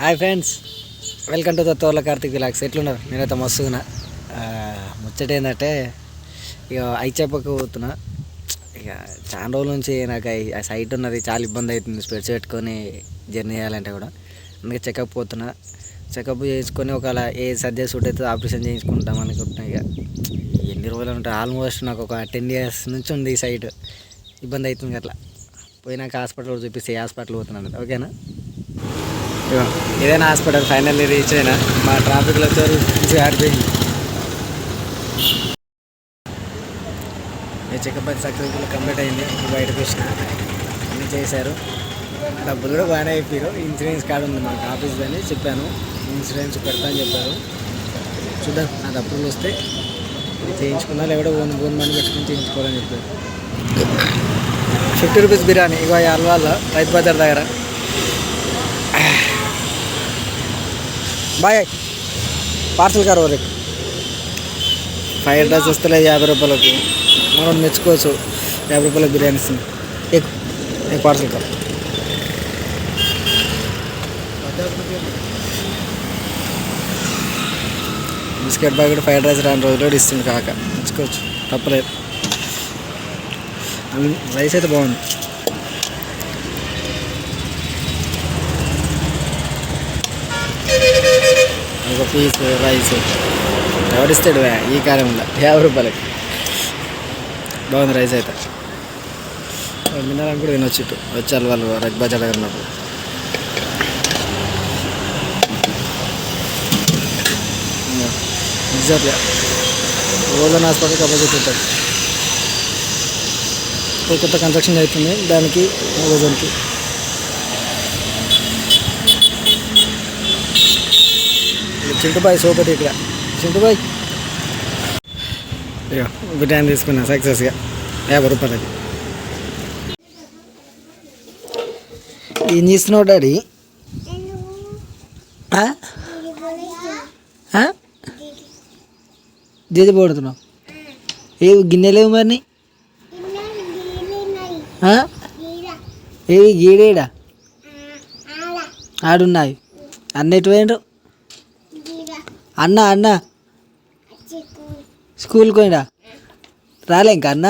Hi friends, welcome to the Thorla Karthik vlogs. ఎట్లున్నారు? నేనైతే మస్తున్నా. ముచ్చట ఏంటంటే ఇక ఐచెప్పకు పోతున్నా. ఇక చాలా రోజుల నుంచి నాకు ఆ సైట్ ఉన్నది, చాలా ఇబ్బంది అవుతుంది స్పెట్స్ పెట్టుకొని జర్నీ చేయాలంటే కూడా. అందుకే చెకప్ పోతున్నా. చెకప్ చేసుకొని ఒకవేళ ఏ సర్జరీ సూట్ అవుతుందో ఆపరేషన్ చేయించుకుంటాం అనుకుంటున్నా. ఇక ఎన్ని రోజులు ఉంటాయి, ఆల్మోస్ట్ నాకు ఒక 10 years నుంచి ఉంది ఈ సైట్. ఇబ్బంది అవుతుంది అట్లా. పోయినాక హాస్పిటల్ చూపిస్తే ఏ హాస్పిటల్ పోతున్నాను, ఓకేనా? ఏదైనా హాస్పిటల్ ఫైనల్లీ రీచ్ అయినా. మా ట్రాఫిక్లో మంచిగా ఆడిపోయింది. చెకప్ అయితే సక్సెస్ఫుల్ కంప్లీట్ అయింది. బయటకు వచ్చిన అన్నీ చేశారు. డబ్బులు కూడా బాగానే అయిపోయారు. ఇన్సూరెన్స్ కార్డు ఉంది మాకు ఆఫీస్లో అని చెప్పాను. ఇన్సూరెన్స్ పెడతా అని చెప్పారు. చూద్దాం, నా డబ్బులు వస్తే చేయించుకున్నా, లేకపోతే ఓన్ మనీ పెట్టుకుని చేయించుకోవాలని చెప్పారు. 50 rupees బిర్యానీ ఇక అల్వాళ్ళ రైతు బజార్ దగ్గర. బాయ్, పార్సల్ కారు వరకు ఫ్రైడ్ రైస్ వస్తలేదు 50 రూపాయలకు. మనం మెచ్చుకోవచ్చు 50 రూపాయల బిర్యానీ ఇస్తుంది. ఏ పార్సల్ కారు బిస్కెట్ ప్యాకెట్ ఫ్రైడ్ రైస్ 2 రోజులు ఇస్తుంది కాక, మెచ్చుకోవచ్చు, తప్పలేదు. రైస్ అయితే బాగుంది. ఒక పీస్ రైస్ ఎవరిస్తాడు ఈ కాలంలో 50 రూపాయలకి. బాగుంది రైస్ అయితే. మినాలని కూడా తినొచ్చు. వచ్చారు వాళ్ళు రైతు బజార్ దగ్గర ఉన్నప్పుడు. ఎగ్జాక్ట్గా ఓజన్ హాస్పిటల్కి అపోజిట్ ఉంటుంది. కొత్త కన్స్ట్రక్షన్ అవుతుంది దానికి, ఓజన్కి. చింటుబాయ్ సోపతి ఇక్కడ. చింటుబాయ్ ఇక బిర్యానీ తీసుకున్నా సక్సెస్గా 50 రూపాయలకి. ఏం చేస్తున్నావు డాడీ? జేజ పడుతున్నావు? ఏ గిన్నెలేవు మరి? ఏవి గీడేడా ఆడున్నాయి? అన్నిటి పోయిండ్రు. అన్న స్కూల్కి పోయినా రాలే ఇంకా? అన్న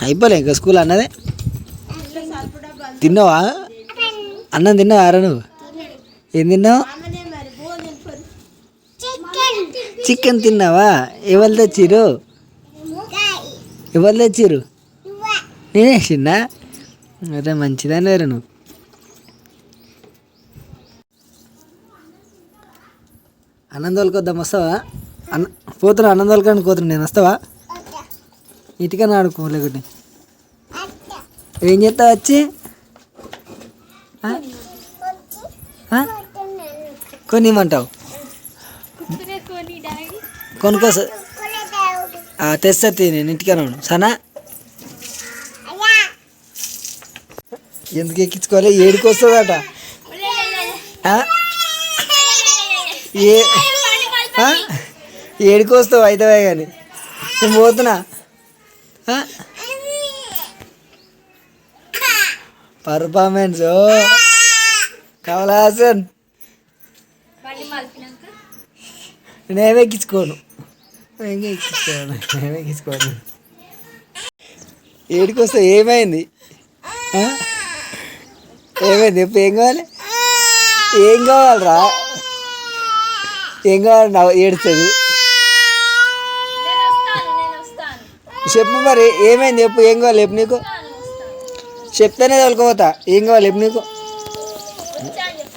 అయిపోలే ఇంకా స్కూల్ అన్నదే. తిన్నావా? అన్నం తిన్నావా? రా నువ్వు ఏం తిన్నావు? చికెన్ తిన్నావా? ఎవరు తెచ్చిర్రు? నేనే చిన్నా? అదే మంచిదాన్ని వేరు నువ్వు. అన్నందోళ్ళకొద్దాం, వస్తావా? పోతున్నా అన్నందోళ్ళకాడికి పోతున్నా నేను, వస్తావా? ఇటుకన్నా ఆడుకోలేకుంటే ఏం చేస్తావు వచ్చి? కొనిమంటావు? కొనుక్కోసా తెస్తా నేను ఇంటికన్నా ఉన్నాను. సనా ఎందుకు ఎక్కించుకోవాలి? ఏడికి వస్తుందట. ఏడికి వస్తావు అవుతావే కానీ నేను పోతున్నా. పర్ఫార్మెన్స్ కమల్ హాసన్. నేనేమి ఎక్కించుకోను. ఏడికి వస్తావు? ఏమైంది? ఇప్పుడు ఏం కావాలి? ఏం కావాలరా? ఏం కావాలి? నా ఏడుస్తుంది. చెప్పు మరి ఏమైంది? చెప్పు ఏం కావాలి? చెప్పు. నీకు చెప్తానే తోలుకోపోతా. ఏం కావాలి? చెప్పు. నీకు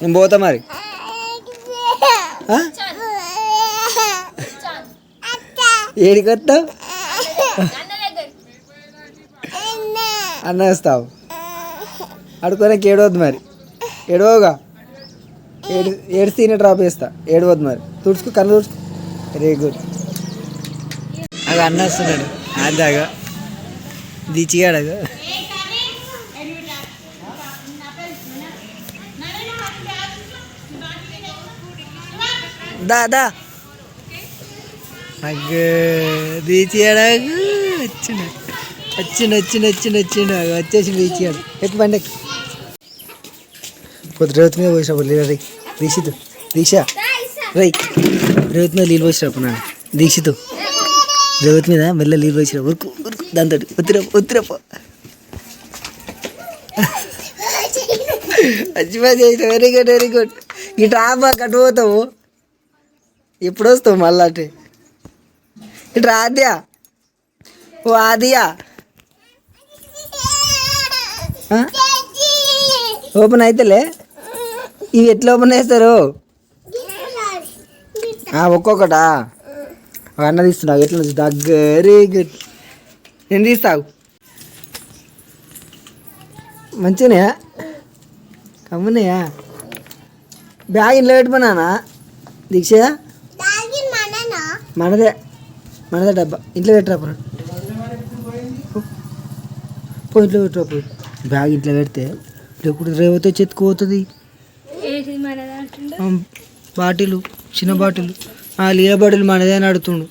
నేను పోతా మరి. ఏడికి వస్తావు? అన్న వస్తావు అడుకోనికి. ఏడవద్దు మరి, ఏడవగా. ఏడిసి తినే డ్రాప్ చేస్తా. ఏడవద్దు మరి. తుడుచుకు, కన్ను తుడుచుకు. Very good. అవి అన్న వస్తున్నాడు. ఆదాగా దిచిగాడగా. దా అగ్గ దిచిగాడగా వచ్చిన వచ్చిండు వచ్చేసి ఇచ్చాడు ఎత్తు బండకి కొద్ది రేవతి మీద పోసినప్పుడు రై దీక్ష రై రేవతి మీద నీళ్ళు పోసినప్పుడు నాన్న దీక్షతో రేవతి మీద మెల్ల నీళ్ళు పోసిన ఉరుకు దాంతో ఒత్తిరప్ప వెరీ గుడ్ ఇటు ఆపా కట్టు పోతావు ఎప్పుడు వస్తావు మళ్ళా అంటే ఇటు ఆద్యా ఓ ఆదియా ఓపెన్ అయితేలే ఇవి ఎట్లా ఓపెన్ చేస్తారు ఒక్కొక్కటా అన్న తీస్తున్నావు ఎట్లా దగ్గరే గుడ్ నేను తీస్తావు మంచిగానే కమ్మున్నాయా బ్యాగ్ ఇంట్లో పెట్టుకున్నానా దీక్ష మనదే డబ్బా ఇంట్లో పెట్టరా పో ఇంట్లో పెట్టరా పో బ్యాగ్ ఇంట్లో పెడితే లేకపోతే రేవతో చెత్తుకుపోతుంది బాటిలు చిన్న బాటిల్ లియా బాటిల్ మనదే అని అడుతుండు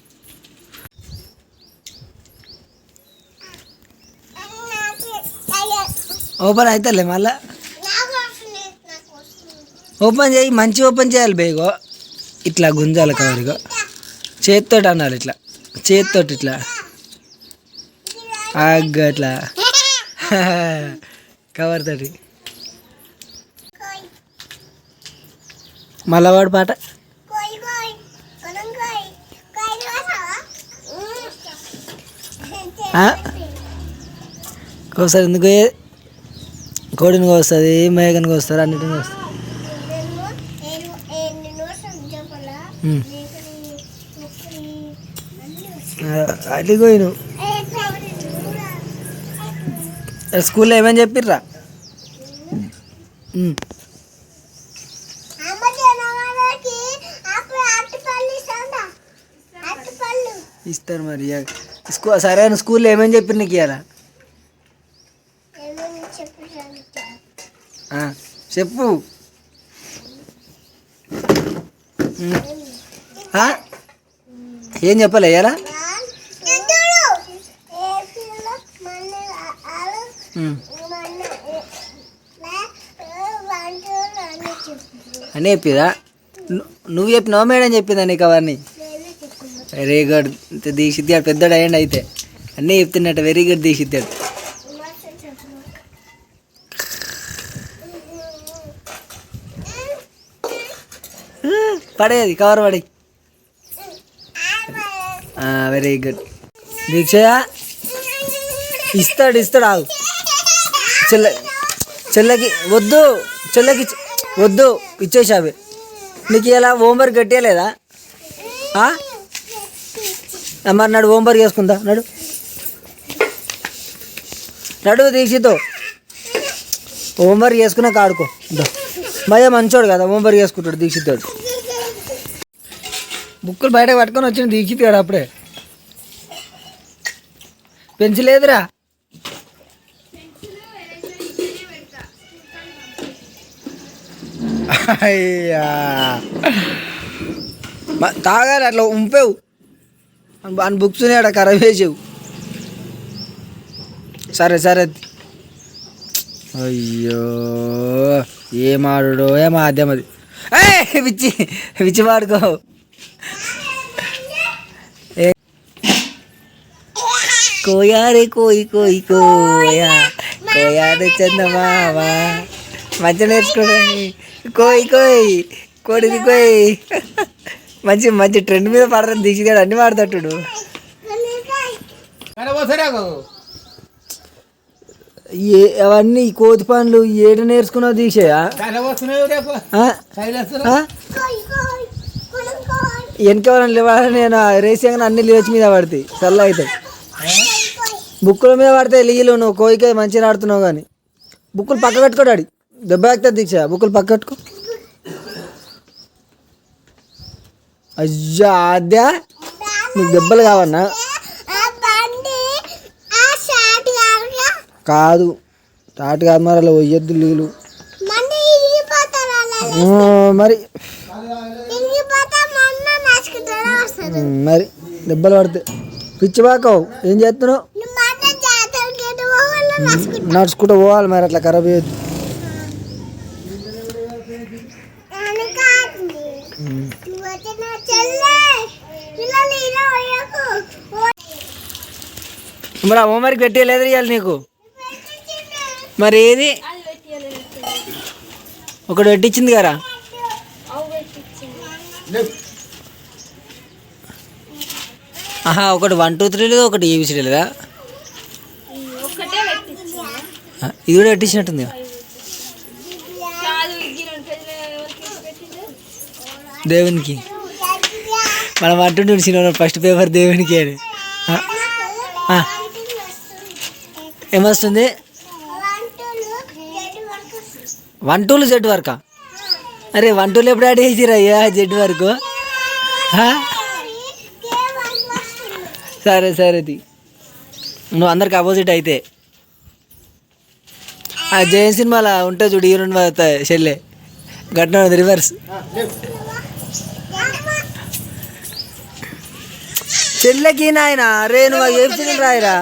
ఓపెన్ అవుతాలే మళ్ళా ఓపెన్ చేయి మంచి ఓపెన్ చేయాలి బేగో ఇట్లా గుంజాలి కవరిగా చేతితో అనాలి ఇట్లా చేతితో ఇట్లా అట్లా కవర్ తోటి మల్లవాడు పాట కోసారి ఎందుకు కోడిని కోస్తుంది మేకని కోస్తారు అన్నిటిని కోస్తారు అట్లా పోయిను స్కూల్లో ఏమని చెప్పిర్రా ఇస్తారు మరి సరే స్కూల్లో ఏమని చెప్పిరు నీకు ఇయ్యాల చెప్పు ఏం చెప్పలే ఇయ్యాలా అని చెప్పిరా నువ్వు చెప్పినావు మేడం చెప్పిందా నీకు అవన్నీ వెరీ గుడ్ దీక్షిత్తాడు పెద్దోడు అయ్యండి అయితే అన్నీ చెప్తున్నట్టు వెరీ గుడ్ దీక్షిత్తాడు పడేది కవర్ పడి వెరీ గుడ్ దీక్ష ఇస్తాడు ఆగు చెల్లకి వద్దు ఇచ్చేసావి నీకు ఇలా హోంవర్క్ కట్టేయలేదా మరి నడు హోంవర్క్ చేసుకుందా నడు దీక్షితో హోంవర్క్ చేసుకున్నాక ఆడుకో మధ్య మంచోడు కదా హోంవర్క్ చేసుకుంటాడు దీక్షితాడు బుక్కులు బయటకు పట్టుకొని వచ్చిన దీక్షిత్ గారు అప్పుడే పెన్సిల్ లేదురా అయ్యా తాగాలి అట్లా ఉంపేవు అని బుక్స్ అక్కడ ఖరాబ్ చేసేవు సరే అయ్యో ఏమాడు ఏమాద్యం అది పిచ్చి వాడుకో కోయారే కోయారే చందమామ మంచిగా నేర్చుకోండి కోడిది మంచి ట్రెండ్ మీద పడతాను దీక్షిగాడు అన్ని వాడతాడు అవన్నీ కోతి పనులు ఏడ నేర్చుకున్నావు దీక్షయా వెనకెవరని లేవాలి నేను రేసియంగా అన్ని లేచి మీద పడతాయి చల్ల అవుతాయి బుక్కుల మీద పడతాయి లీలు నువ్వు కోయికాయ మంచిగా ఆడుతున్నావు కానీ బుక్కులు పక్క కట్టుకోడాడి దెబ్బ ఎక్కుతుంది దీక్ష బుక్కులు పక్క కట్టుకో అయ్యా ఆద్యా నీకు దెబ్బలు కావన్నా కాదు తాటు కాదు మరి అలా పోయొద్దు నీళ్ళు మరి మరి దెబ్బలు పడతాయి పిచ్చి బాకవు ఏం చేస్తున్నావు నడుచుకుంటూ పోవాలి మరి, అట్లా ఖరాబ్ చేయొద్దు. మరి హోంవర్క్ పెట్టలేదు ఇవ్వాలి నీకు. మరి ఏది ఒకటి పెట్టించింది కదా. ఆహా, ఒకటి 1 2 3 లేదు, ఒకటి ఏబిసిడి లేదా? ఇది కూడా పెట్టించినట్టుంది. దేవునికి మనం అంటుండే సినిమా ఫస్ట్ పేపర్ దేవునికి అని. ఏమొస్తుంది? 1 2 Z వరకా? అరే 1 2 ఎప్పుడు యాడ్ చేసిరా అయ్యా Z వరకు? సరే సరే, నువ్వు అందరికి అపోజిట్ అయితే. ఆ జైన్ సినిమాలో ఉంటుంది చూడు, హీరోయిన్ చెల్లె ఘటన రివర్స్. చెల్లెకి నాయన రే నువ్వు ఏం రాయరా.